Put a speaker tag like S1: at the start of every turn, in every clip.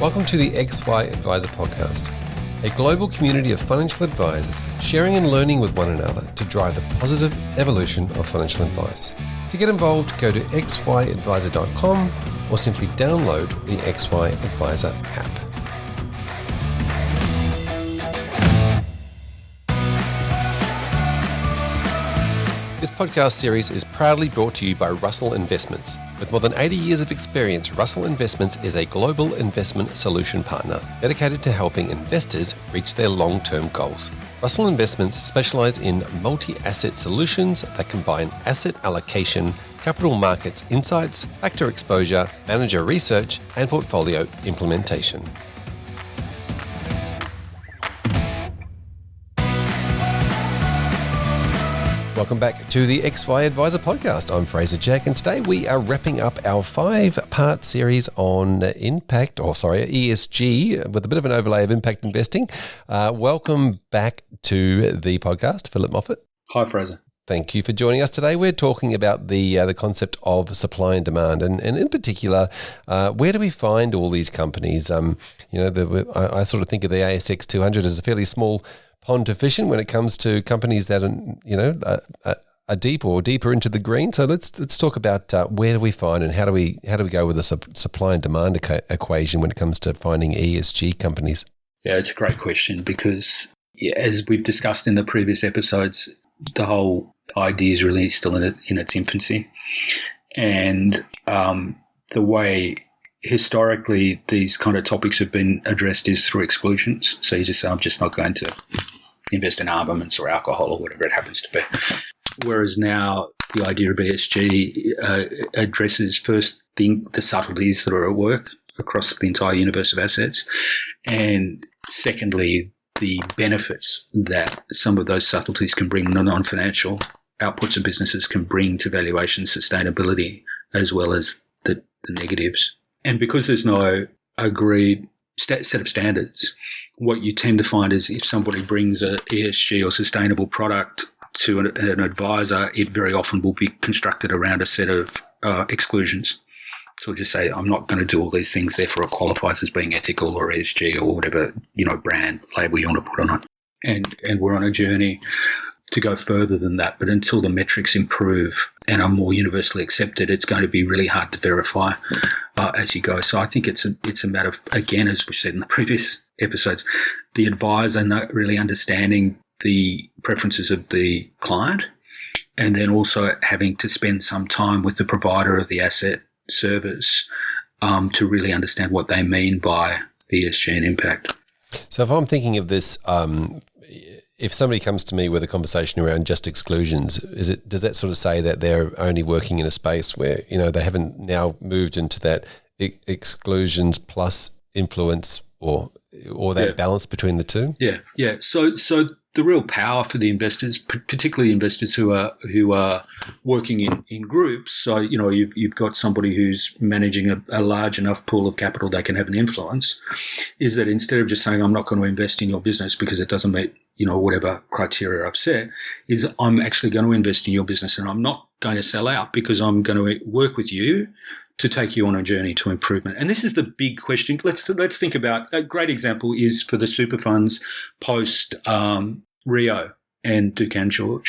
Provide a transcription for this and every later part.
S1: Welcome to the XY Advisor Podcast, a global community of financial advisors sharing and learning with one another to drive the positive evolution of financial advice. To get involved, go to xyadvisor.com or simply download the XY Advisor app. This podcast series is proudly brought to you by Russell Investments. With more than 80 years of experience, Russell Investments is a global investment solution partner dedicated to helping investors reach their long-term goals. Russell Investments specialize in multi-asset solutions that combine asset allocation, capital markets insights, factor exposure, manager research, and portfolio implementation. Welcome back to the XY Advisor Podcast. I'm Fraser Jack, and today we are wrapping up our 5-part series on ESG, with a bit of an overlay of impact investing. Welcome back to the podcast, Philip Moffat.
S2: Hi, Fraser.
S1: Thank you for joining us today. We're talking about the concept of supply and demand, and in particular, where do we find all these companies? I sort of think of the ASX 200 as a fairly small pond to fish in when it comes to companies that are deep or deeper into the green. So let's talk about where do we find and how do we go with the supply and demand equation when it comes to finding ESG companies?
S2: Yeah, it's a great question because, as we've discussed in the previous episodes, the whole idea is really still in its infancy, and the way historically these kind of topics have been addressed is through exclusions. So you just say, I'm just not going to invest in armaments or alcohol or whatever it happens to be. Whereas now the idea of ESG addresses first the subtleties that are at work across the entire universe of assets, and secondly, the benefits that some of those subtleties can bring, non-financial outputs of businesses can bring to valuation sustainability, as well as the negatives. And because there's no agreed set of standards, what you tend to find is if somebody brings a ESG or sustainable product to an advisor, it very often will be constructed around a set of exclusions. So we'll just say, I'm not going to do all these things, therefore it qualifies as being ethical or ESG or whatever, brand label you want to put on it. And we're on a journey to go further than that. But until the metrics improve and are more universally accepted, it's going to be really hard to verify as you go. So I think it's a matter of, again, as we said in the previous episodes, the advisor not really understanding the preferences of the client, and then also having to spend some time with the provider of the asset service to really understand what they mean by ESG and impact.
S1: So if I'm thinking of this, if somebody comes to me with a conversation around just exclusions, does that sort of say that they're only working in a space where they haven't now moved into that exclusions plus influence or that balance between the two?
S2: Yeah. So the real power for the investors, particularly investors who are working in groups. So you've got somebody who's managing a large enough pool of capital they can have an influence. Is that instead of just saying I'm not going to invest in your business because it doesn't meet whatever criteria I've set, is I'm actually going to invest in your business, and I'm not going to sell out because I'm going to work with you to take you on a journey to improvement. And this is the big question. Let's think about, a great example is for the super funds post Rio and Dukan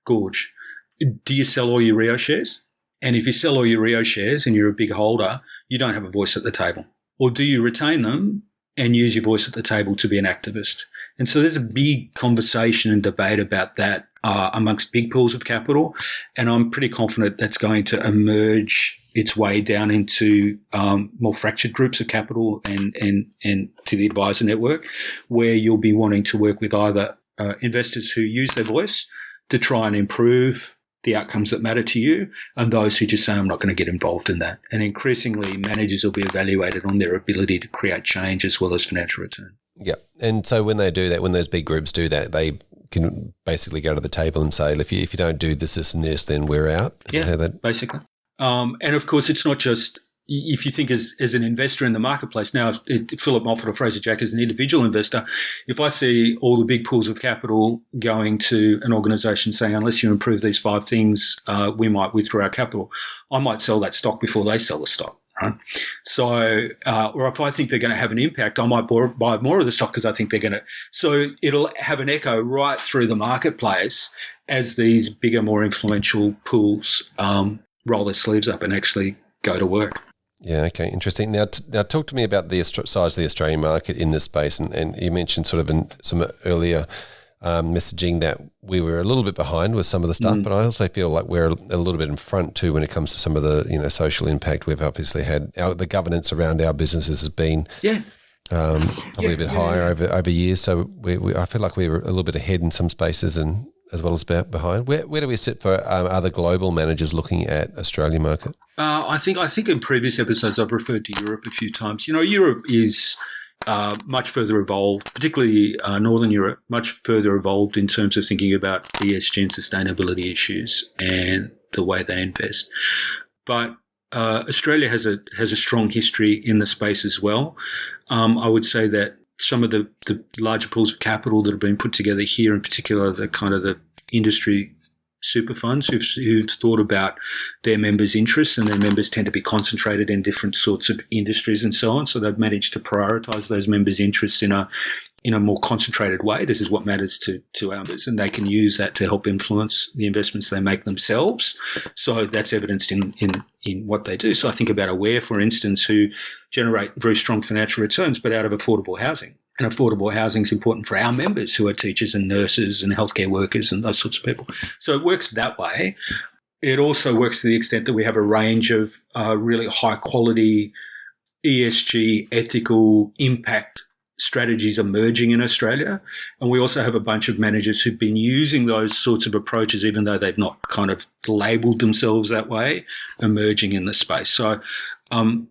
S2: Gorge. Do you sell all your Rio shares? And if you sell all your Rio shares and you're a big holder, you don't have a voice at the table. Or do you retain them and use your voice at the table to be an activist? And so there's a big conversation and debate about that amongst big pools of capital, and I'm pretty confident that's going to emerge its way down into more fractured groups of capital and to the advisor network, where you'll be wanting to work with either investors who use their voice to try and improve the outcomes that matter to you, and those who just say, I'm not going to get involved in that. And increasingly, managers will be evaluated on their ability to create change as well as financial return.
S1: Yeah. And so when they do that, when those big groups do that, they can basically go to the table and say, if you don't do this, and this, then we're out.
S2: Basically. And of course, it's not just, if you think as an investor in the marketplace, now Philip Moffat or Fraser Jack as an individual investor, if I see all the big pools of capital going to an organisation saying, unless you improve these 5 things, we might withdraw our capital, I might sell that stock before they sell the stock. right? So, or if I think they're going to have an impact, I might buy more of the stock because I think they're going to. So it'll have an echo right through the marketplace as these bigger, more influential pools roll their sleeves up and actually go to work.
S1: Yeah, okay, interesting. Now talk to me about the size of the Australian market in this space, and you mentioned sort of in some earlier messaging that we were a little bit behind with some of the stuff, but I also feel like we're a little bit in front too when it comes to some of the social impact we've obviously had. The governance around our businesses has been probably a bit higher over years, so I feel like we were a little bit ahead in some spaces and as well as behind. Where do we sit for other global managers looking at Australian market?
S2: I think in previous episodes I've referred to Europe a few times. Europe is much further evolved, particularly Northern Europe, much further evolved in terms of thinking about ESG and sustainability issues and the way they invest. But Australia has a strong history in the space as well. I would say that some of the larger pools of capital that have been put together here, in particular, the kind of the industry super funds who've thought about their members' interests, and their members tend to be concentrated in different sorts of industries and so on. So they've managed to prioritise those members' interests in a more concentrated way. This is what matters to our members, and they can use that to help influence the investments they make themselves. So that's evidenced in what they do. So I think about Aware, for instance, who generate very strong financial returns, but out of affordable housing. And affordable housing is important for our members who are teachers and nurses and healthcare workers and those sorts of people. So it works that way. It also works to the extent that we have a range of really high quality ESG ethical impact strategies emerging in Australia. And we also have a bunch of managers who've been using those sorts of approaches, even though they've not kind of labelled themselves that way, emerging in the space. So, I'm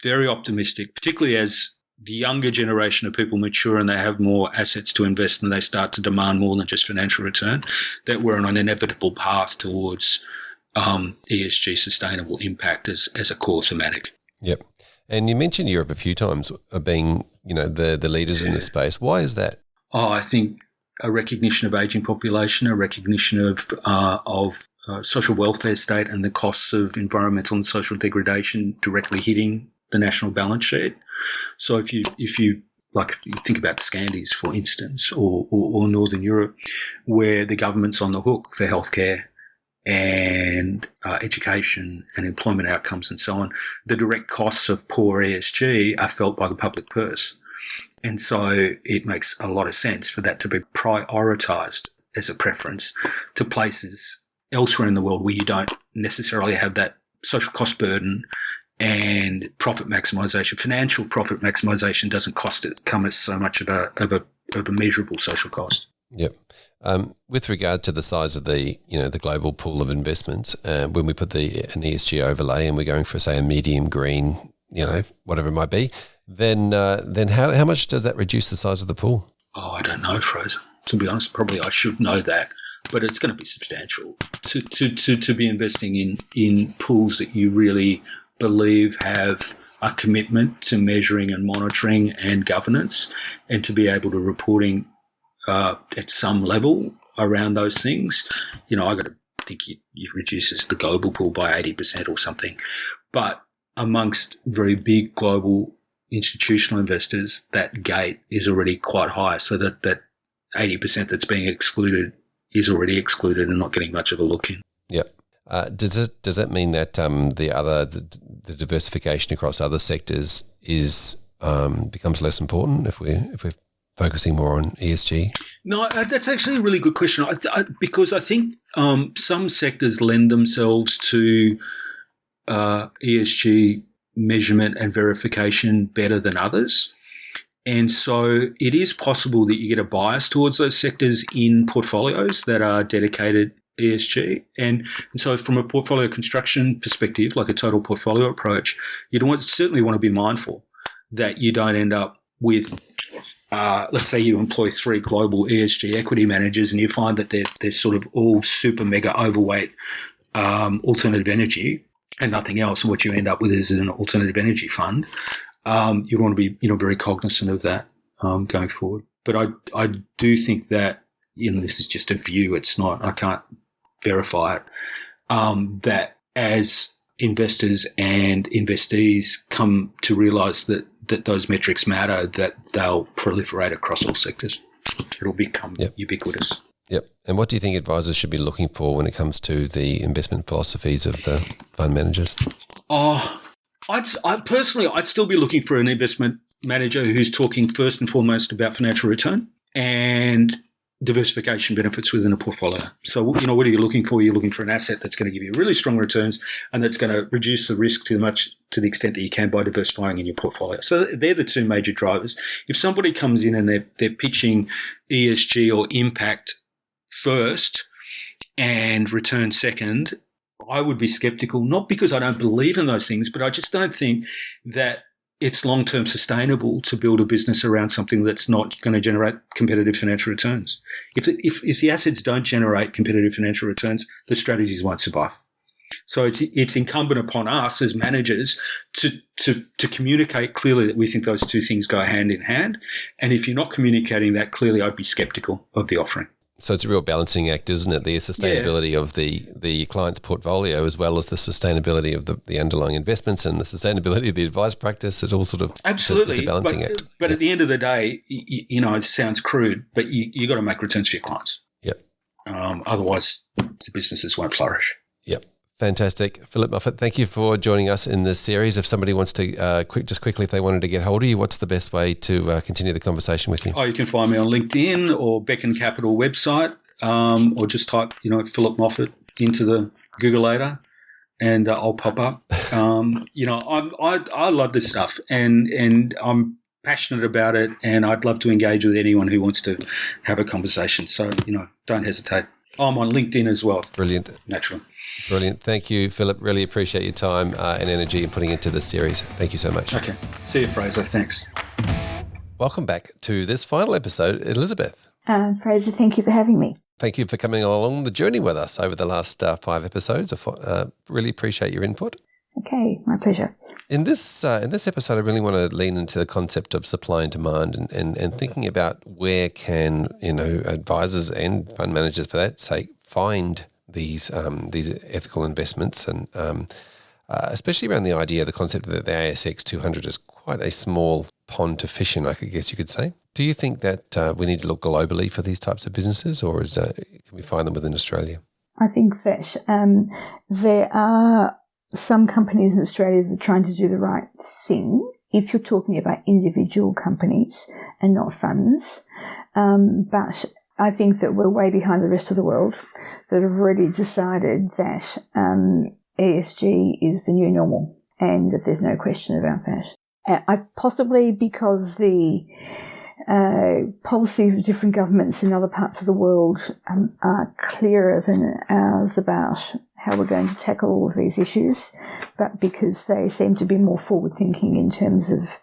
S2: very optimistic, particularly as the younger generation of people mature and they have more assets to invest and they start to demand more than just financial return, that we're on an inevitable path towards ESG sustainable impact as a core thematic.
S1: Yep. And you mentioned Europe a few times being, the leaders in this space. Why is that?
S2: I think a recognition of ageing population, a recognition of social welfare state and the costs of environmental and social degradation directly hitting the national balance sheet. So if you think about Scandies, for instance, or Northern Europe, where the government's on the hook for healthcare and education and employment outcomes and so on, the direct costs of poor ESG are felt by the public purse. And so it makes a lot of sense for that to be prioritised as a preference to places elsewhere in the world where you don't necessarily have that social cost burden, and profit maximisation, financial profit maximisation doesn't come as so much of a measurable social cost.
S1: Yep. With regard to the size of the global pool of investments, when we put an ESG overlay and we're going for, say, a medium green, whatever it might be, then how much does that reduce the size of the pool?
S2: Oh, I don't know, Fraser. To be honest, probably I should know that, but it's going to be substantial to be investing in pools that you really believe have a commitment to measuring and monitoring and governance, and to be able to reporting at some level around those things. I got to think it reduces the global pool by 80% or something. But amongst very big global institutional investors, that gate is already quite high, so that 80% that's being excluded is already excluded and not getting much of a look in.
S1: Yep. Does that mean that the diversification across other sectors becomes less important if we're focusing more on ESG?
S2: No, that's actually a really good question. Because I think some sectors lend themselves to ESG measurement and verification better than others. And so it is possible that you get a bias towards those sectors in portfolios that are dedicated ESG. And so from a portfolio construction perspective, like a total portfolio approach, certainly want to be mindful that you don't end up with, let's say you employ 3 global ESG equity managers and you find that they're sort of all super mega overweight alternative energy and nothing else. And what you end up with is an alternative energy fund. You want to be, very cognizant of that going forward. But I do think that, this is just a view. It's not, I can't verify it, that as investors and investees come to realise that those metrics matter, that they'll proliferate across all sectors. It'll become ubiquitous.
S1: Yep. And what do you think advisors should be looking for when it comes to the investment philosophies of the fund managers?
S2: I'd still be looking for an investment manager who's talking first and foremost about financial return and diversification benefits within a portfolio. So, what are you looking for? You're looking for an asset that's going to give you really strong returns and that's going to reduce the risk to the extent that you can by diversifying in your portfolio. So they're the two major drivers. If somebody comes in and they're pitching ESG or impact first and return second, I would be skeptical, not because I don't believe in those things, but I just don't think that it's long-term sustainable to build a business around something that's not going to generate competitive financial returns. If the assets don't generate competitive financial returns, the strategies won't survive. So it's incumbent upon us as managers to communicate clearly that we think those two things go hand in hand. And if you're not communicating that clearly, I'd be skeptical of the offering.
S1: So it's a real balancing act, isn't it? The sustainability of the client's portfolio, as well as the sustainability of the underlying investments and the sustainability of the advice practice. It all sort of
S2: absolutely
S1: it's a balancing act.
S2: But at the end of the day, it sounds crude, but you got to make returns for your clients.
S1: Yep.
S2: Otherwise, the businesses won't flourish.
S1: Yep. Fantastic. Philip Moffat, thank you for joining us in this series. If somebody wants to, quickly, if they wanted to get hold of you, what's the best way to continue the conversation with you?
S2: You can find me on LinkedIn or Beacon Capital website, or just type, Philip Moffat into the Googleator and I'll pop up. I love this stuff and I'm passionate about it, and I'd love to engage with anyone who wants to have a conversation. So, don't hesitate. I'm on LinkedIn as well.
S1: Brilliant.
S2: Naturally.
S1: Brilliant. Thank you, Philip. Really appreciate your time and energy in putting into this series. Thank you so much.
S2: Okay. See you, Fraser. Thanks.
S1: Welcome back to this final episode, Elizabeth.
S3: Fraser, thank you for having me.
S1: Thank you for coming along the journey with us over the last 5 episodes. Really appreciate your input.
S3: Okay, my pleasure.
S1: In this episode, I really want to lean into the concept of supply and demand and thinking about where can advisors and fund managers, for that sake, find these ethical investments, and especially around the idea, the concept that the ASX 200 is quite a small pond to fish in, I guess you could say. Do you think that we need to look globally for these types of businesses, or can we find them within Australia?
S3: I think that there are some companies in Australia that are trying to do the right thing, if you're talking about individual companies and not funds. But I think that we're way behind the rest of the world that have already decided that ESG is the new normal and that there's no question about that. Possibly because the policies of different governments in other parts of the world are clearer than ours about how we're going to tackle all of these issues, but because they seem to be more forward-thinking in terms of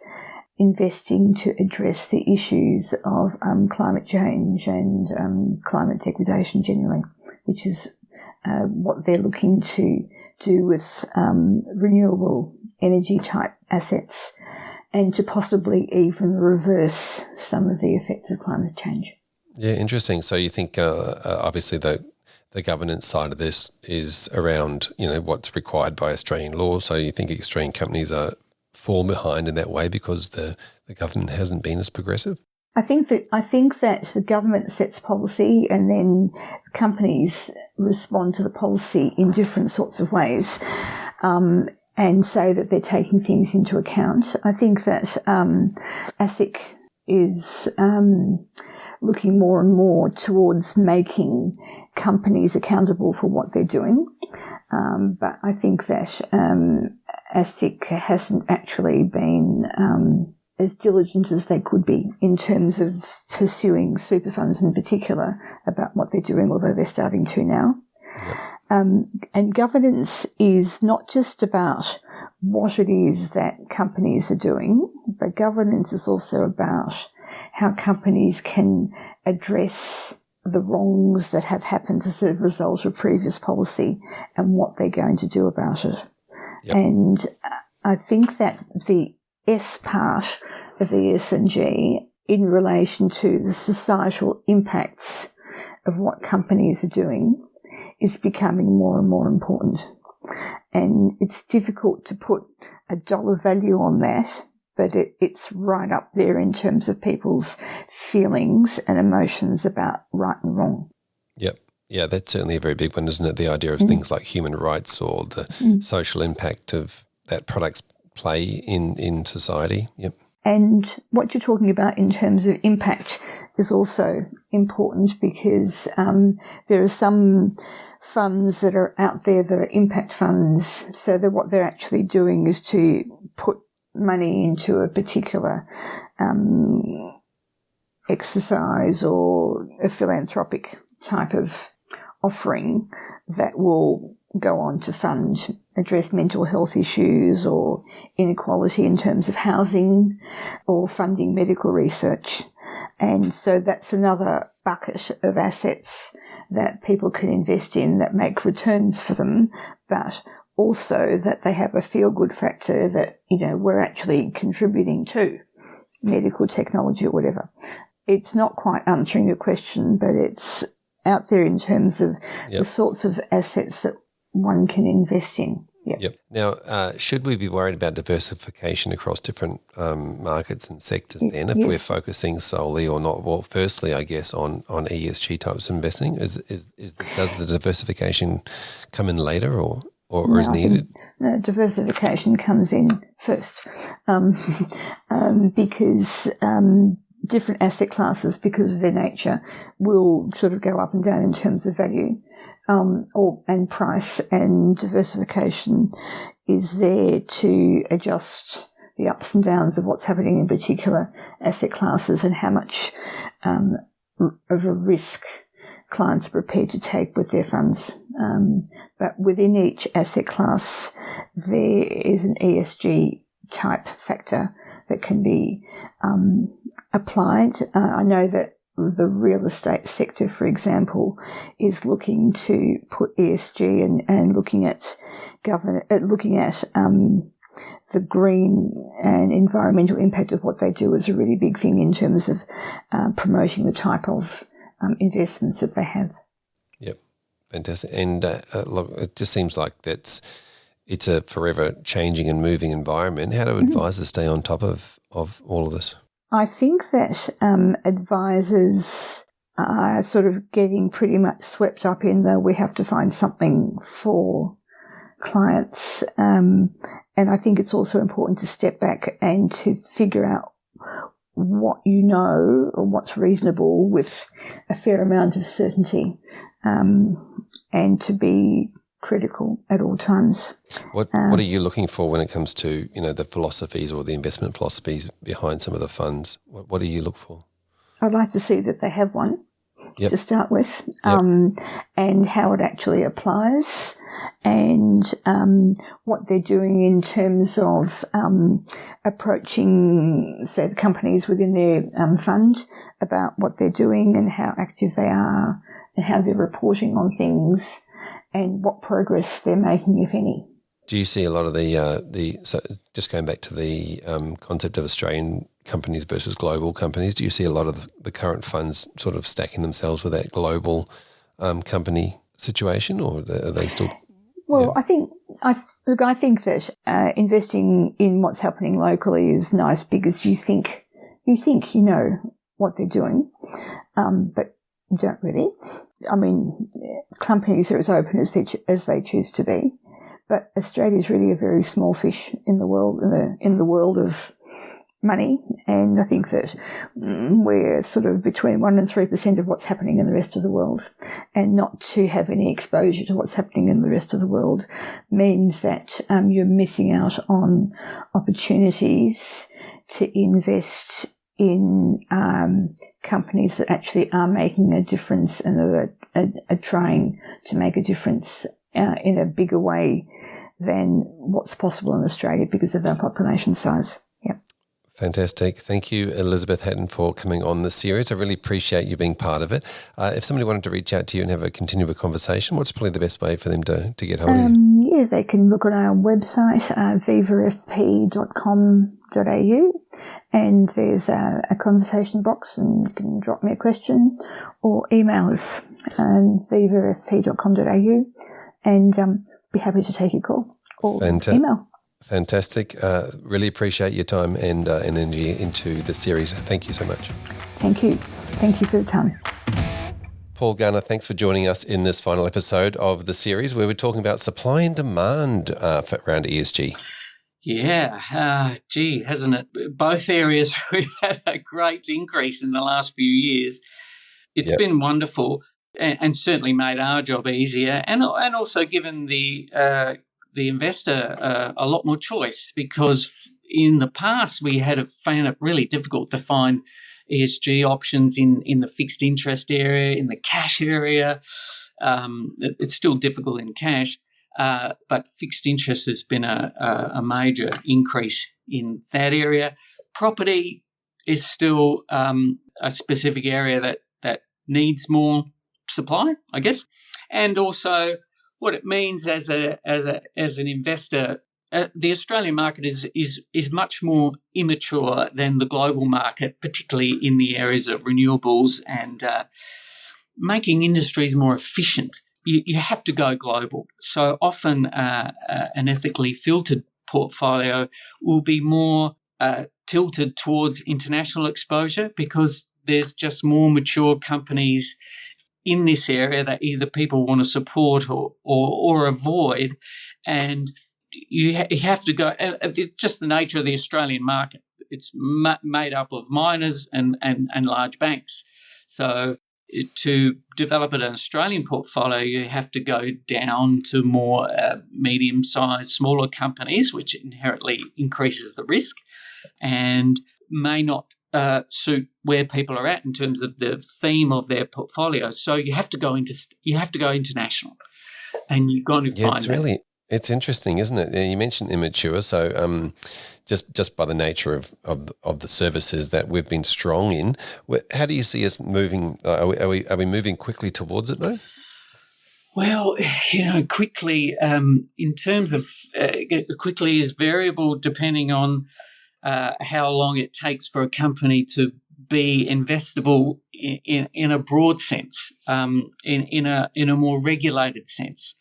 S3: investing to address the issues of climate change and climate degradation generally, which is what they're looking to do with renewable energy type assets, and to possibly even reverse some of the effects of climate change.
S1: Yeah, interesting. So you think obviously the governance side of this is around what's required by Australian law. So you think Australian companies fall behind in that way because the government hasn't been as progressive?
S3: I think that the government sets policy and then companies respond to the policy in different sorts of ways, and say that they're taking things into account. I think that ASIC is looking more and more towards making companies accountable for what they're doing. But I think that ASIC hasn't actually been as diligent as they could be in terms of pursuing super funds in particular about what they're doing, although they're starting to now. Yep. And governance is not just about what it is that companies are doing, but governance is also about how companies can address the wrongs that have happened as a result of previous policy and what they're going to do about it. Yep. And I think that the S part of ESG in relation to the societal impacts of what companies are doing is becoming more and more important. And it's difficult to put a dollar value on that, but it's right up there in terms of people's feelings and emotions about right and wrong.
S1: Yep. Yeah, that's certainly a very big one, isn't it? The idea of things like human rights or the social impact of that product's play in society. Yep.
S3: And what you're talking about in terms of impact is also important, because there are some funds that are out there that are impact funds, so that what they're actually doing is to put money into a particular exercise or a philanthropic type of offering that will go on to address mental health issues or inequality in terms of housing or funding medical research. And so that's another bucket of assets that people can invest in that make returns for them, but also that they have a feel-good factor that, we're actually contributing to medical technology or whatever. It's not quite answering your question, but it's out there in terms of the sorts of assets that one can invest in.
S1: Yep. Now, should we be worried about diversification across different markets and sectors then, if we're focusing solely or not? Well, firstly, I guess on ESG types of investing, does the diversification come in later or is needed?
S3: No, diversification comes in first, because different asset classes, because of their nature, will sort of go up and down in terms of value and price, and diversification is there to adjust the ups and downs of what's happening in particular asset classes and how much of a risk clients are prepared to take with their funds. But within each asset class, there is an ESG type factor that can be applied. I know that the real estate sector, for example, is looking to put ESG and looking at the green and environmental impact of what they do is a really big thing in terms of promoting the type of investments that they have. Yep,
S1: fantastic. And look, it just seems like it's a forever changing and moving environment. How do advisors stay on top of all of this?
S3: I think that advisors are sort of getting pretty much swept up in we have to find something for clients. And I think it's also important to step back and to figure out what you know or what's reasonable with a fair amount of certainty, and to be critical at all times.
S1: What are you looking for when it comes to the philosophies or the investment philosophies behind some of the funds? What do you look for?
S3: I'd like to see that they have one to start with, and how it actually applies, and what they're doing in terms of approaching, say, the companies within their fund about what they're doing and how active they are and how they're reporting on things and what progress they're making, if any.
S1: Do you see a lot of so just going back to the concept of Australian companies versus global companies, do you see a lot of the current funds sort of stacking themselves with that global company situation, or are they still?
S3: Well, I think that investing in what's happening locally is nice because you think you know what they're doing, but you don't really. I mean, companies are as open as they choose to be, but Australia is really a very small fish in the world of money, and I think that we're sort of between 1% and 3% of what's happening in the rest of the world, and not to have any exposure to what's happening in the rest of the world means that you're missing out on opportunities to invest in companies that actually are making a difference and are trying to make a difference in a bigger way than what's possible in Australia because of our population size. Yep.
S1: Fantastic. Thank you, Elizabeth Hatton, for coming on the series. I really appreciate you being part of it. If somebody wanted to reach out to you and have a continual conversation, what's probably the best way for them to get hold of you?
S3: Yeah, they can look on our website, vivafp.com.au, and there's a conversation box, and you can drop me a question or email us, vivafp.com.au. And be happy to take your call or
S1: Fantastic.
S3: email.
S1: Fantastic. Really appreciate your time and energy into the series. Thank you so much.
S3: Thank you. Thank you for the time.
S1: Paul Garner, thanks for joining us in this final episode of the series where we're talking about supply and demand around ESG.
S4: Yeah, hasn't it? Both areas we've had a great increase in the last few years. It's been wonderful and certainly made our job easier and also given the investor a lot more choice, because in the past we had found it really difficult to find ESG options in the fixed interest area, in the cash area. It's still difficult in cash, but fixed interest has been a major increase in that area. Property is still a specific area that needs more supply, I guess, and also what it means as an investor. The Australian market is much more immature than the global market, particularly in the areas of renewables and making industries more efficient. You have to go global. So often an ethically filtered portfolio will be more tilted towards international exposure because there's just more mature companies in this area that either people want to support or avoid, and you have to go. It's just the nature of the Australian market. It's made up of miners and large banks. So to develop an Australian portfolio, you have to go down to more medium-sized, smaller companies, which inherently increases the risk and may not suit where people are at in terms of the theme of their portfolio. So you have to go international, and you've got to find that.
S1: It's interesting, isn't it? You mentioned immature, so just by the nature of the services that we've been strong in, how do you see us moving? Are we moving quickly towards it now?
S4: Well, quickly in terms of quickly is variable depending on how long it takes for a company to be investable in a broad sense, in a more regulated sense.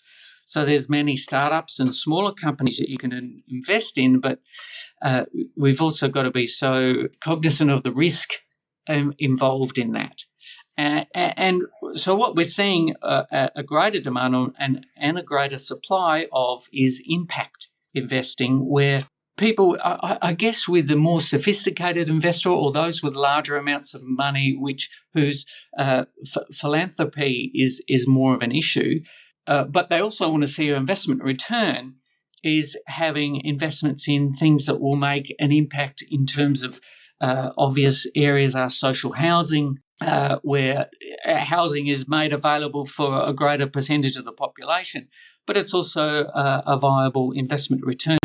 S4: So there's many startups and smaller companies that you can invest in, but we've also got to be so cognizant of the risk involved in that. And so what we're seeing a greater demand on and a greater supply of is impact investing, where people, I guess, with the more sophisticated investor or those with larger amounts of money, whose philanthropy is more of an issue, but they also want to see an investment return, is having investments in things that will make an impact in terms of obvious areas are social housing, where housing is made available for a greater percentage of the population, but it's also a viable investment return.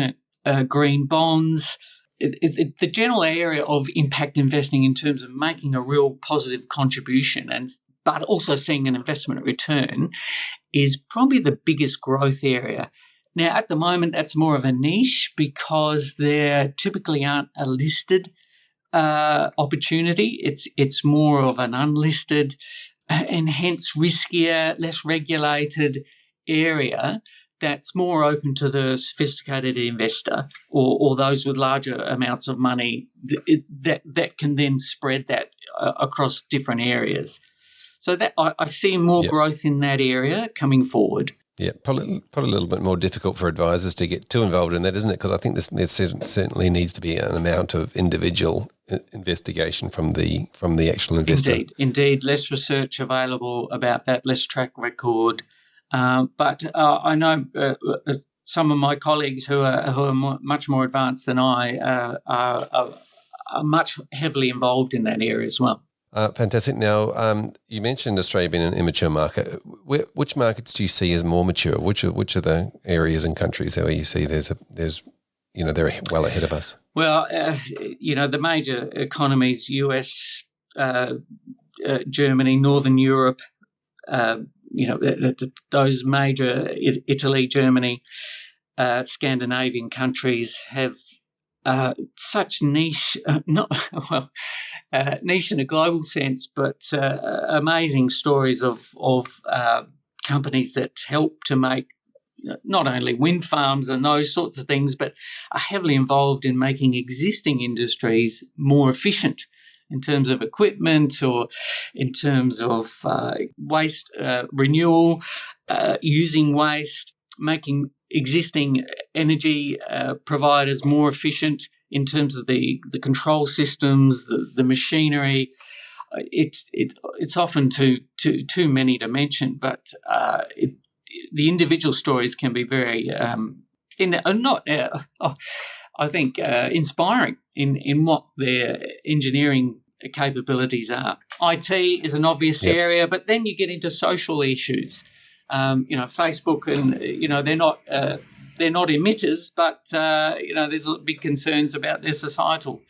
S4: Green bonds, the general area of impact investing in terms of making a real positive contribution but also seeing an investment return is probably the biggest growth area. Now, at the moment, that's more of a niche because there typically aren't a listed opportunity. It's more of an unlisted and hence riskier, less regulated area that's more open to the sophisticated investor or those with larger amounts of money that can then spread that across different areas. So that I see more growth in that area coming forward.
S1: Yeah, probably a little bit more difficult for advisors to get too involved in that, isn't it? Because I think there certainly needs to be an amount of individual investigation from the actual investor.
S4: Indeed, less research available about that, less track record. But I know some of my colleagues who are much more advanced than I are much heavily involved in that area as well.
S1: Fantastic. Now, you mentioned Australia being an immature market. Which markets do you see as more mature? Which are the areas and countries where you see they're well ahead of us?
S4: Well, the major economies: US, Germany, Northern Europe. Those major Italy, Germany, Scandinavian countries have such niche, niche in a global sense, but amazing stories of companies that help to make not only wind farms and those sorts of things, but are heavily involved in making existing industries more efficient in terms of equipment or in terms of waste renewal, using waste, making existing energy providers more efficient in terms of the control systems, the machinery. It's often too many to mention, but the individual stories can be very inspiring in what their engineering capabilities are. IT is an obvious area, but then you get into social issues. Facebook and they're not emitters, but there's big concerns about their societal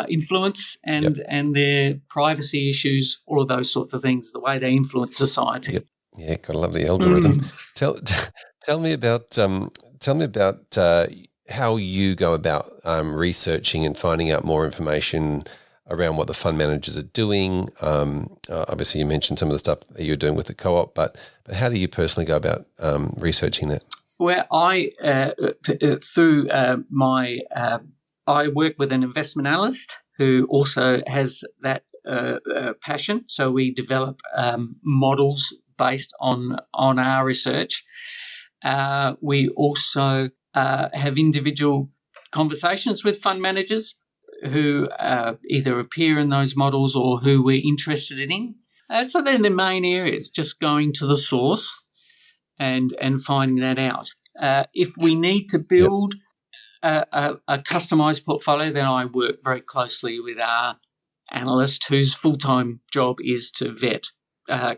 S4: influence and their privacy issues, all of those sorts of things, the way they influence society.
S1: Yep. Yeah, gotta love the algorithm. Tell me about how you go about researching and finding out more information around what the fund managers are doing. Obviously, you mentioned some of the stuff that you're doing with the co-op, but how do you personally go about researching that?
S4: Well, I work with an investment analyst who also has that passion. So we develop models based on our research. We also have individual conversations with fund managers who either appear in those models or who we're interested in. So they're the main areas, just going to the source and finding that out. If we need to build a customised portfolio, then I work very closely with our analyst whose full-time job is to vet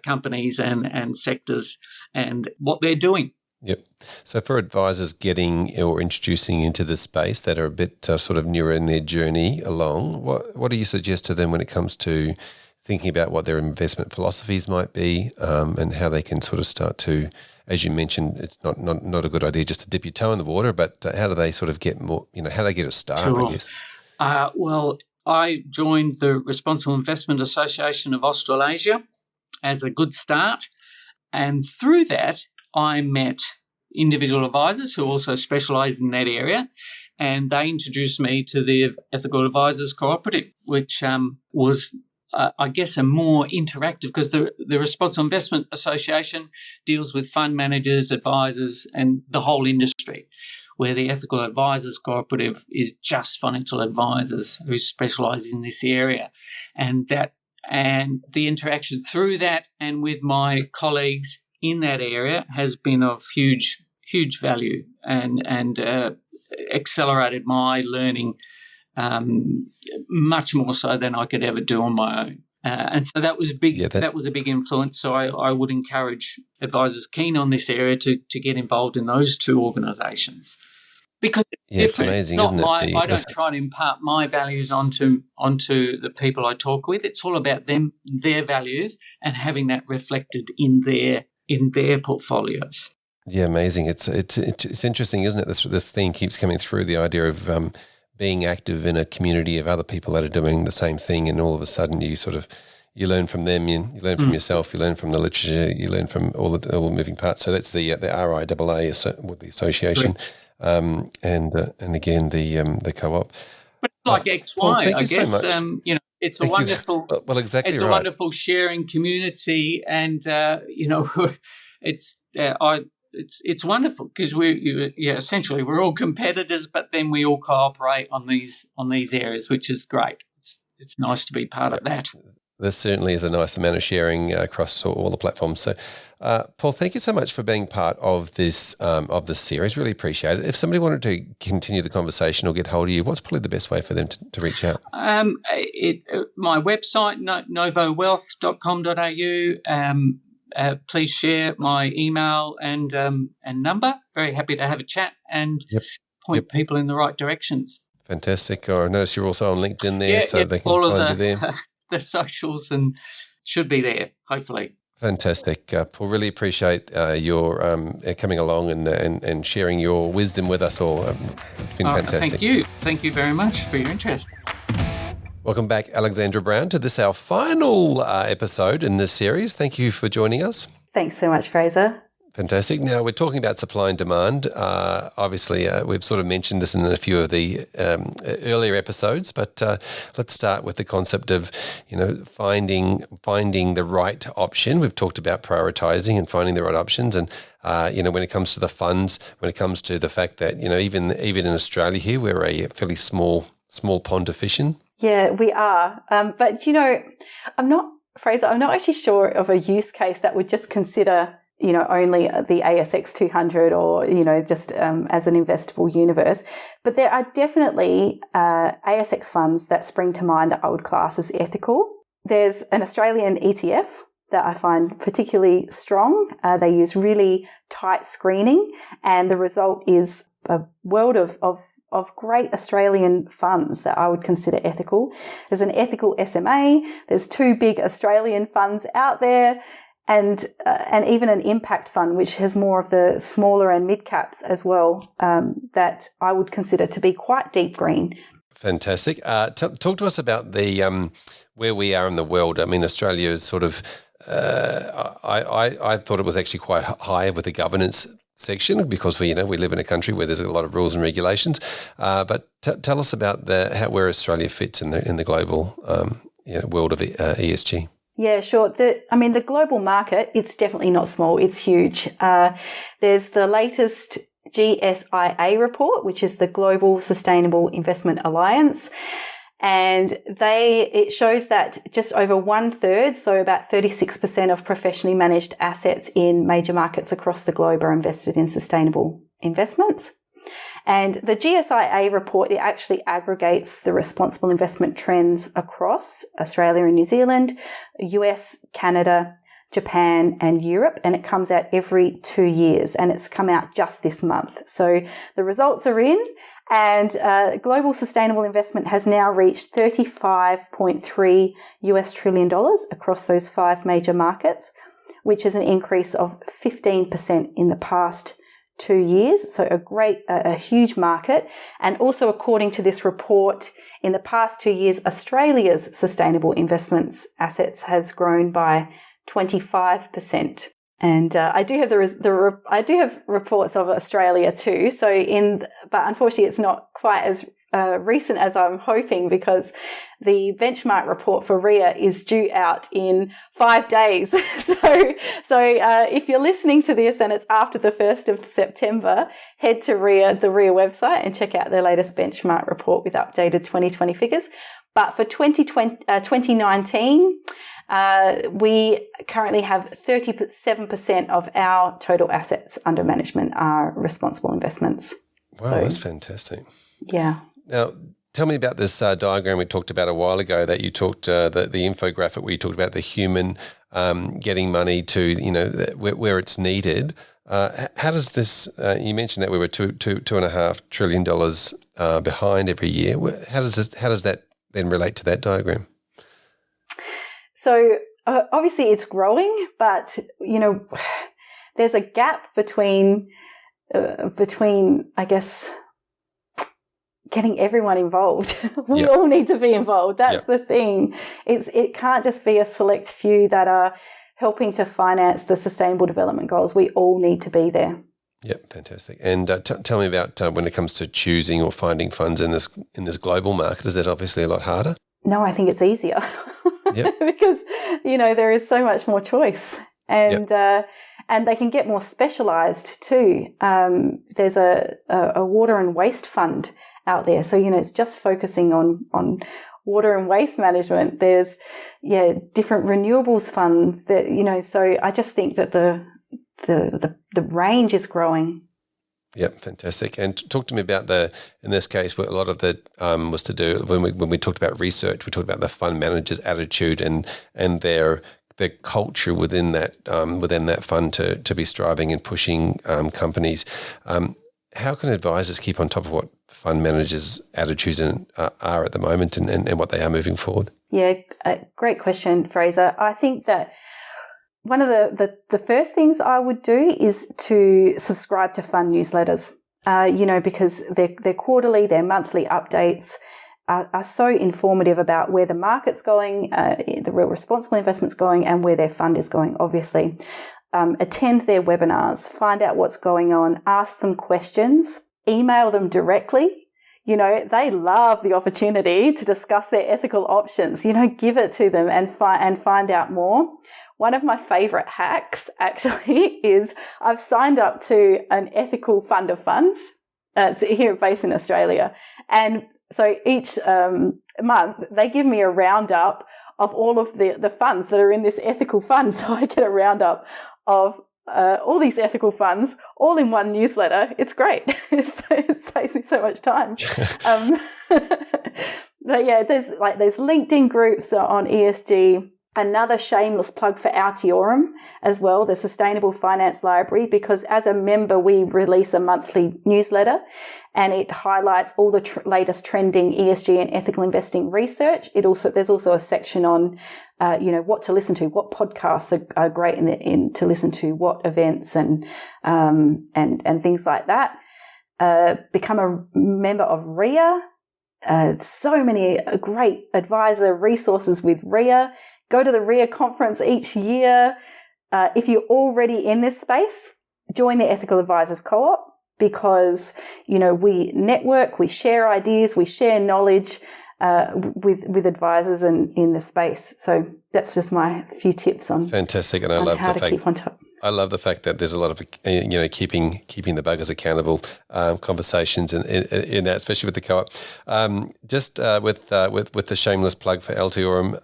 S4: companies and sectors and what they're doing.
S1: Yep. So for advisors getting or introducing into the space that are a bit sort of newer in their journey along, what do you suggest to them when it comes to thinking about what their investment philosophies might be and how they can sort of start to, as you mentioned, it's not a good idea just to dip your toe in the water, but how do they sort of get more, how do they get a start,
S4: Sure.
S1: I guess?
S4: Well, I joined the Responsible Investment Association of Australasia as a good start. And through that, I met individual advisors who also specialise in that area, and they introduced me to the Ethical Advisors Cooperative, which was, I guess, a more interactive, because the Responsible Investment Association deals with fund managers, advisors, and the whole industry, where the Ethical Advisors Cooperative is just financial advisors who specialise in this area. And the interaction through that and with my colleagues in that area has been of huge value and accelerated my learning much more so than I could ever do on my own. And so that was big. Yeah, that was a big influence. So I would encourage advisors keen on this area to get involved in those two organisations. Because it's
S1: amazing, isn't it?
S4: I don't try to impart my values onto the people I talk with. It's all about them, their values, and having that reflected in their portfolios.
S1: Yeah, amazing. It's interesting, isn't it? This theme keeps coming through, the idea of being active in a community of other people that are doing the same thing, and all of a sudden you learn from them, you learn from yourself, you learn from the literature, you learn from all the moving parts. So that's the RIAA with the association. Correct. And again the co-op.
S4: But it's like XY,
S1: Paul, thank
S4: I
S1: you
S4: guess.
S1: So much.
S4: It's a wonderful.
S1: Well, exactly.
S4: It's
S1: right.
S4: a wonderful sharing community, and it's wonderful because essentially we're all competitors, but then we all cooperate on these areas, which is great. It's nice to be part of that.
S1: There certainly is a nice amount of sharing across all the platforms. So, Paul, thank you so much for being part of this series. Really appreciate it. If somebody wanted to continue the conversation or get hold of you, what's probably the best way for them to reach out?
S4: My website, novowealth.com.au. Please share my email and number. Very happy to have a chat and point people in the right directions.
S1: Fantastic. I notice you're also on LinkedIn there, so they can find you there.
S4: The socials and should be there, hopefully.
S1: Fantastic. Paul, really appreciate your coming along and sharing your wisdom with us all. It's been fantastic.
S4: Thank you. Thank you very much for your interest.
S1: Welcome back, Alexandra Brown, to this, our final episode in this series. Thank you for joining us.
S5: Thanks so much, Fraser.
S1: Fantastic. Now, we're talking about supply and demand. Obviously, we've sort of mentioned this in a few of the earlier episodes, but let's start with the concept of, finding the right option. We've talked about prioritizing and finding the right options. And, when it comes to the funds, when it comes to the fact that, even in Australia here, we're a fairly small pond of fish in.
S5: Yeah, we are. But, I'm not actually sure of a use case that would just consider only the ASX 200 or, just as an investable universe. But there are definitely ASX funds that spring to mind that I would class as ethical. There's an Australian ETF that I find particularly strong. They use really tight screening, and the result is a world of great Australian funds that I would consider ethical. There's an ethical SMA. There's 2 big Australian funds out there. And even an impact fund, which has more of the smaller and mid caps as well, that I would consider to be quite deep green.
S1: Fantastic. Talk to us about the where we are in the world. I mean, Australia is sort of. I thought it was actually quite high with the governance section because we live in a country where there's a lot of rules and regulations. But tell us about where Australia fits in the global world of ESG.
S5: Yeah, sure. The global market, it's definitely not small. It's huge. There's the latest GSIA report, which is the Global Sustainable Investment Alliance. And it shows that just over 1/3, so about 36% of professionally managed assets in major markets across the globe are invested in sustainable investments. And the GSIA report, it actually aggregates the responsible investment trends across Australia and New Zealand, US, Canada, Japan and Europe, and it comes out every 2 years, and it's come out just this month. So the results are in, and global sustainable investment has now reached $35.3 trillion across those 5 major markets, which is an increase of 15% in the past 2 years. So a huge market. And also, according to this report, in the past 2 years, Australia's sustainable investments assets has grown by 25%. And I do have I do have reports of Australia too. But unfortunately, it's not quite as recent as I'm hoping, because the benchmark report for RIA is due out in 5 days. So if you're listening to this and it's after the 1st of September, head to the RIA website and check out their latest benchmark report with updated 2020 figures. But for 2019, we currently have 37% of our total assets under management are responsible investments.
S1: Wow, that's fantastic.
S5: Yeah.
S1: Now, tell me about this diagram we talked about a while ago that you talked, the infographic where you talked about the human getting money to, where it's needed. How does this, you mentioned that we were $2.5 trillion behind every year. How does that then relate to that diagram?
S5: So obviously it's growing, but, there's a gap between, I guess, getting everyone involved. We all need to be involved. That's the thing. It can't just be a select few that are helping to finance the Sustainable Development Goals. We all need to be there.
S1: Yep, fantastic. And tell me about when it comes to choosing or finding funds in this global market. Is that obviously a lot harder?
S5: No, I think it's easier because there is so much more choice, and they can get more specialised too. There's a water and waste fund out there, so it's just focusing on water and waste management. There's different renewables funds that So I just think that the range is growing.
S1: Yep, fantastic. And talk to me about in this case, a lot of that was to do when we talked about research. We talked about the fund manager's attitude and their culture within that fund to be striving and pushing companies. How can advisors keep on top of what fund managers' attitudes are at the moment and what they are moving forward? Yeah,
S5: great question, Fraser. I think that one of the first things I would do is to subscribe to fund newsletters, because they're quarterly, their monthly updates are so informative about where the market's going, the real responsible investment's going, and where their fund is going, obviously. attend their webinars, find out what's going on, ask them questions, email them directly. They love the opportunity to discuss their ethical options. Give it to them and find out more. One of my favorite hacks actually is I've signed up to an ethical fund of funds. It's here based in Australia. And so each month they give me a roundup of all of the funds that are in this ethical fund. So I get a roundup of all these ethical funds all in one newsletter. It's great. It saves me so much time. But yeah, there's LinkedIn groups on ESG. Another shameless plug for Altiorum as well, the Sustainable Finance Library, because as a member, we release a monthly newsletter and it highlights all the latest trending ESG and ethical investing research. There's also a section on, what to listen to, what podcasts are great to listen to, what events and things like that. Become a member of RIA. So many great advisor resources with RIA. Go to the RIA conference each year. If you're already in this space, join the Ethical Advisors Co-op because, we network, we share ideas, we share knowledge with advisors in the space. So that's just my few tips on
S1: fantastic, and
S5: I love how to keep on top.
S1: I love the fact that there's a lot of keeping the buggers accountable conversations in that, especially with the co-op. Just with the shameless plug for Altiorum,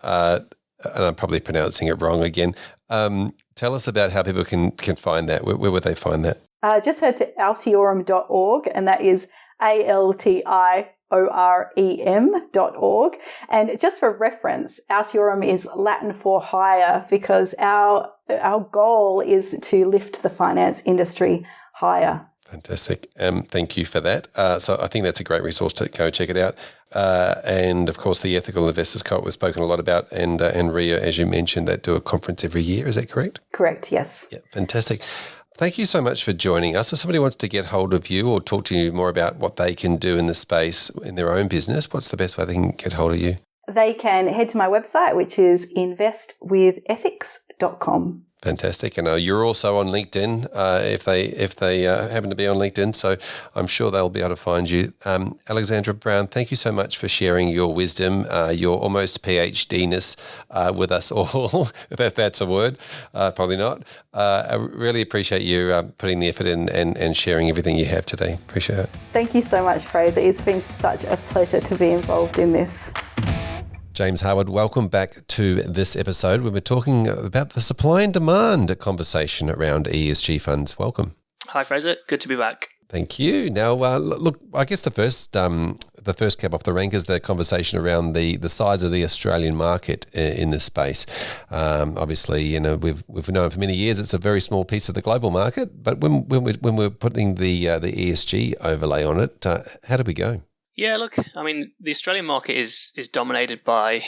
S1: and I'm probably pronouncing it wrong again. Tell us about how people can find that. Where would they find that?
S5: Just head to altiorum.org, and that is ALTIOREM.org. And just for reference, Altiorum is Latin for higher because our goal is to lift the finance industry higher.
S1: Fantastic. Thank you for that. So I think that's a great resource to go check it out. And of course, the Ethical Investors Co-op was spoken a lot about, and RIA, as you mentioned, that do a conference every year. Is that correct?
S5: Correct, yes.
S1: Yeah, fantastic. Thank you so much for joining us. If somebody wants to get hold of you or talk to you more about what they can do in the space in their own business, what's the best way they can get hold of you?
S5: They can head to my website, which is investwithethics.com.
S1: Fantastic. And you're also on LinkedIn if they happen to be on LinkedIn. So I'm sure they'll be able to find you. Alexandra Brown, thank you so much for sharing your wisdom, your almost PhD-ness with us all, if that's a word. Probably not. I really appreciate you putting the effort in and sharing everything you have today. Appreciate it.
S5: Thank you so much, Fraser. It's been such a pleasure to be involved in this.
S1: James Harwood, welcome back to this episode. We've been talking about the supply and demand conversation around ESG funds. Welcome.
S6: Hi, Fraser. Good to be back.
S1: Thank you. Now, look, I guess the first cab off the rank is the conversation around the size of the Australian market in this space. Obviously, we've known for many years it's a very small piece of the global market, but when we're putting the ESG overlay on it, how do we go?
S6: Yeah, look, I mean, the Australian market is dominated by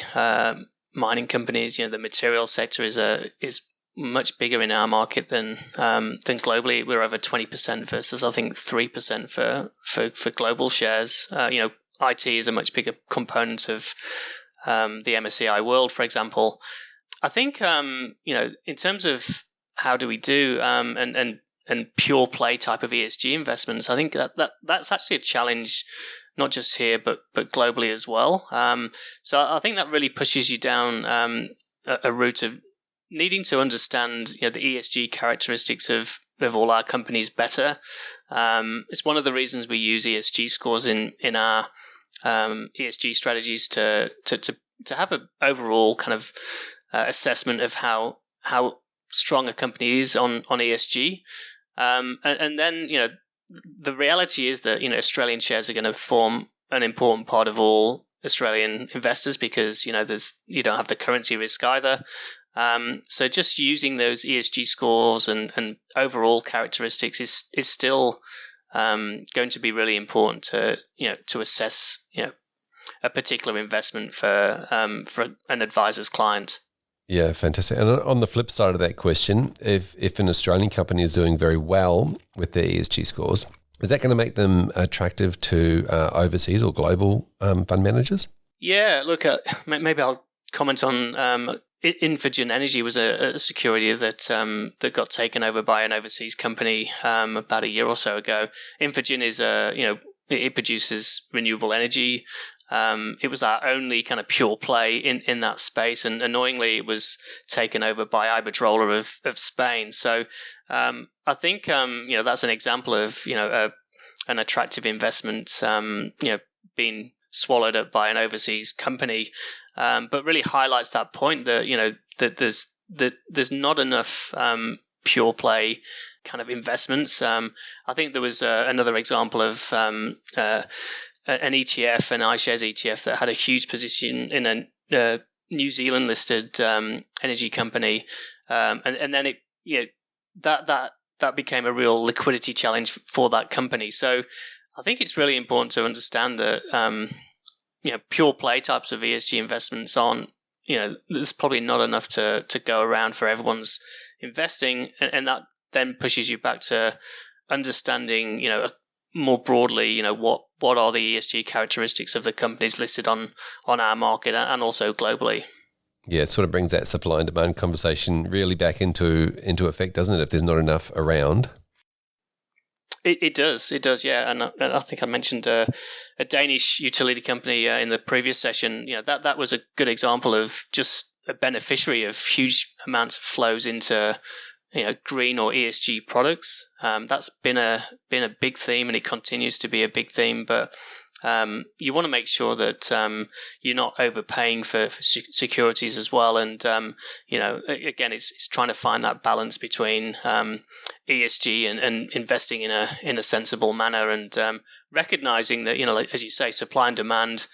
S6: mining companies. The materials sector is much bigger in our market than globally. We're over 20% versus I think 3% for global shares. IT is a much bigger component of the MSCI World, for example. I think in terms of how do we do and pure play type of ESG investments, I think that's actually a challenge. Not just here, but globally as well. So I think that really pushes you down a route of needing to understand the ESG characteristics of all our companies better. It's one of the reasons we use ESG scores in our ESG strategies to have an overall kind of assessment of how strong a company is on ESG, and then the reality is that Australian shares are going to form an important part of all Australian investors because you don't have the currency risk either. So just using those ESG scores and overall characteristics is still going to be really important to assess a particular investment for an advisor's client.
S1: Yeah, fantastic. And on the flip side of that question, if an Australian company is doing very well with their ESG scores, is that going to make them attractive to overseas or global fund managers?
S6: Yeah, look, maybe I'll comment on Infigen Energy was a security that that got taken over by an overseas company about a year or so ago. Infigen is it produces renewable energy. It was our only kind of pure play in that space, and annoyingly, it was taken over by Iberdrola of Spain. So I think that's an example of an attractive investment being swallowed up by an overseas company. But really highlights that point that that there's not enough pure play kind of investments. I think there was another example of an ETF, an iShares ETF, that had a huge position in a New Zealand listed energy company, and then that became a real liquidity challenge for that company. So I think it's really important to understand that pure play types of ESG investments aren't, there's probably not enough to go around for everyone's investing. And that then pushes you back to understanding, more broadly, what are the ESG characteristics of the companies listed on our market and also globally.
S1: Yeah, it sort of brings that supply and demand conversation really back into effect, doesn't it, if there's not enough around?
S6: It does, yeah. And I think I mentioned a Danish utility company in the previous session. That was a good example of just a beneficiary of huge amounts of flows into green or ESG products. That's been a big theme, and it continues to be a big theme. But you want to make sure that you're not overpaying for securities as well. And again, it's trying to find that balance between ESG and investing in a sensible manner, and recognizing that as you say, supply and demand,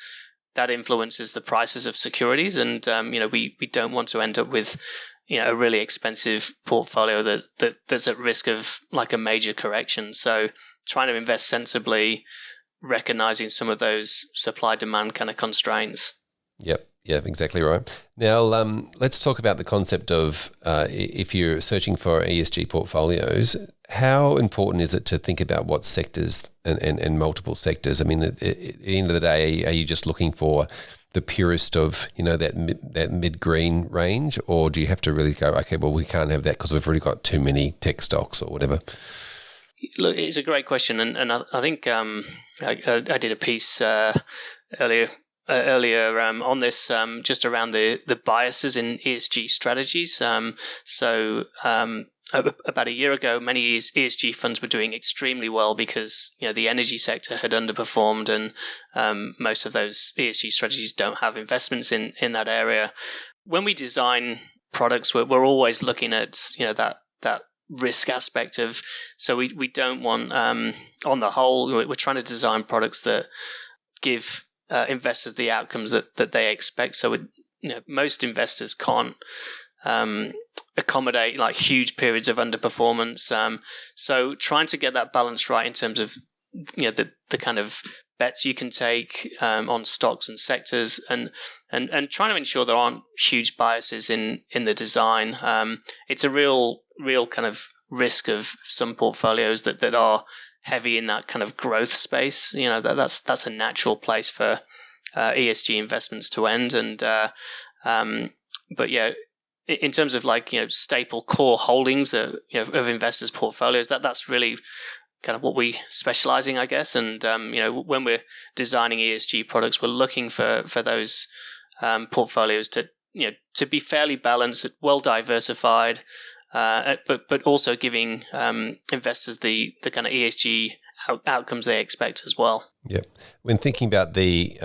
S6: that influences the prices of securities, and we don't want to end up with a really expensive portfolio that's at risk of like a major correction. So trying to invest sensibly, recognizing some of those supply demand kind of constraints.
S1: Yep, exactly right. Now, let's talk about the concept of if you're searching for ESG portfolios, how important is it to think about what sectors and multiple sectors? I mean, at the end of the day, are you just looking for the purest of that mid-green range, or do you have to really go, okay, well, we can't have that because we've already got too many tech stocks or whatever?
S6: Look, it's a great question, and I think I did a piece earlier on this, just around the biases in ESG strategies. About a year ago, many ESG funds were doing extremely well because the energy sector had underperformed, and most of those ESG strategies don't have investments in that area. When we design products, we're always looking at that risk aspect of, so we don't want, on the whole, we're trying to design products that give investors the outcomes that they expect. So most investors can't accommodate like huge periods of underperformance. So trying to get that balance right in terms of the kind of bets you can take on stocks and sectors, and trying to ensure there aren't huge biases in the design. It's a real kind of risk of some portfolios that are heavy in that kind of growth space. That's a natural place for ESG investments to end. And but yeah, in terms of like staple core holdings of investors' portfolios, that's really kind of what we specialize in, I guess. And when we're designing ESG products, we're looking for those portfolios to be fairly balanced, well diversified, but also giving investors the kind of ESG outcomes they expect as well.
S1: Yeah. When thinking about the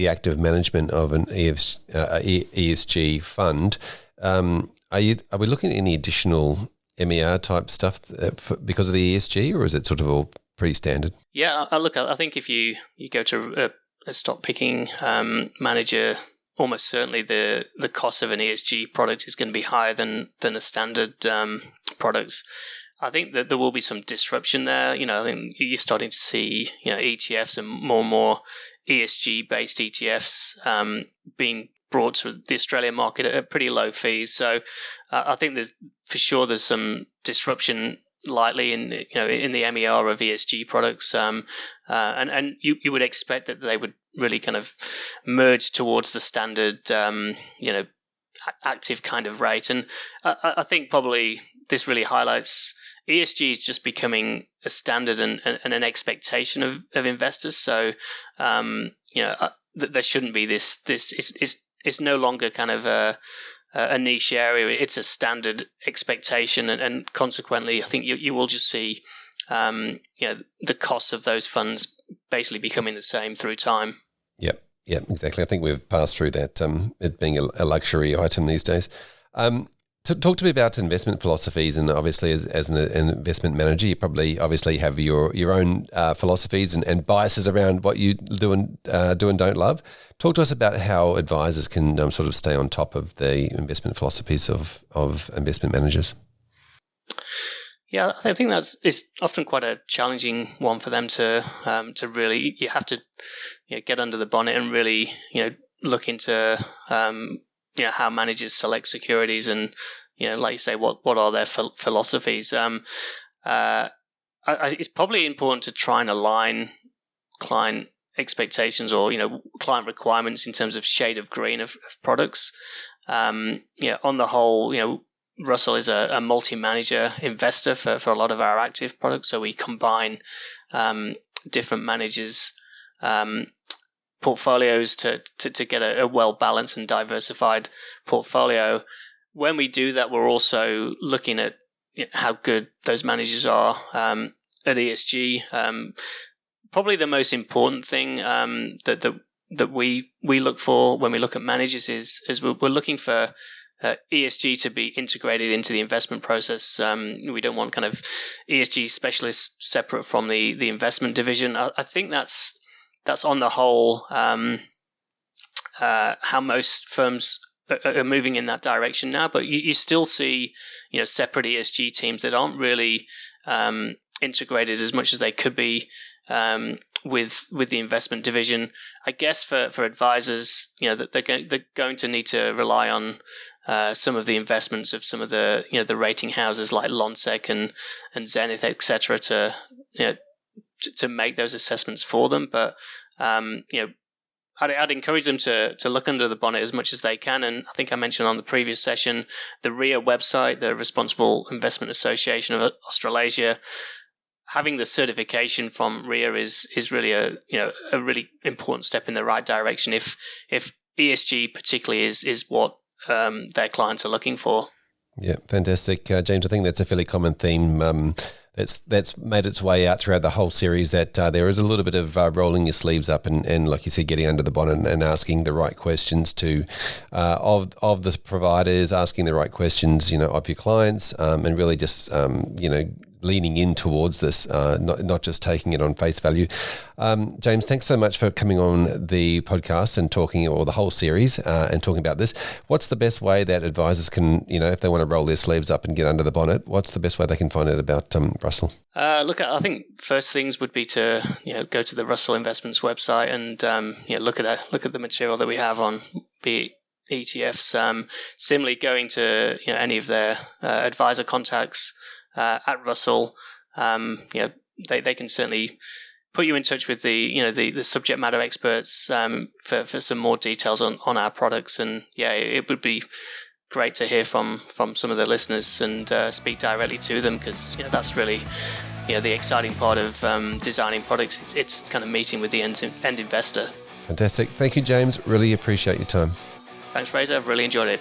S1: active management of an ESG fund, are we looking at any additional MER type stuff because of the ESG, or is it sort of all pretty standard?
S6: Yeah, I think if you go to a stock picking manager, almost certainly the cost of an ESG product is going to be higher than a standard products. I think that there will be some disruption there. I think you're starting to see ETFs and more ESG based ETFs being brought to the Australian market at pretty low fees. So I think there's some disruption likely in the MER of ESG products, and you would expect that they would really kind of merge towards the standard active kind of rate. And I think probably this really highlights ESG is just becoming a standard and an expectation of investors. So, there shouldn't be this. It's no longer kind of a niche area. It's a standard expectation, and consequently, I think you will just see, the costs of those funds basically becoming the same through time.
S1: Yep, exactly. I think we've passed through that, it being a luxury item these days. Talk to me about investment philosophies, and obviously as an investment manager, you probably obviously have your own philosophies and biases around what you do and don't love. Talk to us about how advisors can sort of stay on top of the investment philosophies of investment managers.
S6: Yeah, I think it's often quite a challenging one for them to really. You have to get under the bonnet and really look into how managers select securities, and like you say, what are their philosophies. It's probably important to try and align client expectations or client requirements in terms of shade of green of products. On the whole, Russell is a multi-manager investor for a lot of our active products, so we combine different managers' portfolios to get a well-balanced and diversified portfolio. When we do that, we're also looking at how good those managers are at ESG. Probably the most important thing that we look for when we look at managers is we're looking for ESG to be integrated into the investment process. We don't want kind of ESG specialists separate from the investment division. I think that's on the whole how most firms are moving in that direction now. But you still see separate ESG teams that aren't really integrated as much as they could be with the investment division. I guess for advisors, that they're going to need to rely on some of the investments of some of the the rating houses like Lonsec and Zenith, etc., to make those assessments for them. But I'd encourage them to look under the bonnet as much as they can. And I think I mentioned on the previous session, the RIA website, the Responsible Investment Association of Australasia, having the certification from RIA is really a really important step in the right direction if ESG particularly is what their clients are looking for.
S1: Yeah, fantastic. James, I think that's a fairly common theme that's made its way out throughout the whole series, that there is a little bit of rolling your sleeves up and like you said, getting under the bonnet and asking the right questions of the providers, asking the right questions, of your clients, and really just, leaning in towards this, not just taking it on face value. James, thanks so much for coming on the podcast and talking, or the whole series, and talking about this. What's the best way that advisors can, if they want to roll their sleeves up and get under the bonnet, what's the best way they can find out about Russell?
S6: Look, I think first things would be to go to the Russell Investments website and look at the material that we have on be it ETFs. Similarly, going to any of their advisor contacts at Russell, they can certainly put you in touch with the subject matter experts for some more details on our products. And it would be great to hear from some of the listeners and speak directly to them, because that's really the exciting part of designing products. It's kind of meeting with the end investor.
S1: Fantastic. Thank you, James. Really appreciate your time.
S6: Thanks, Fraser. I've really enjoyed it.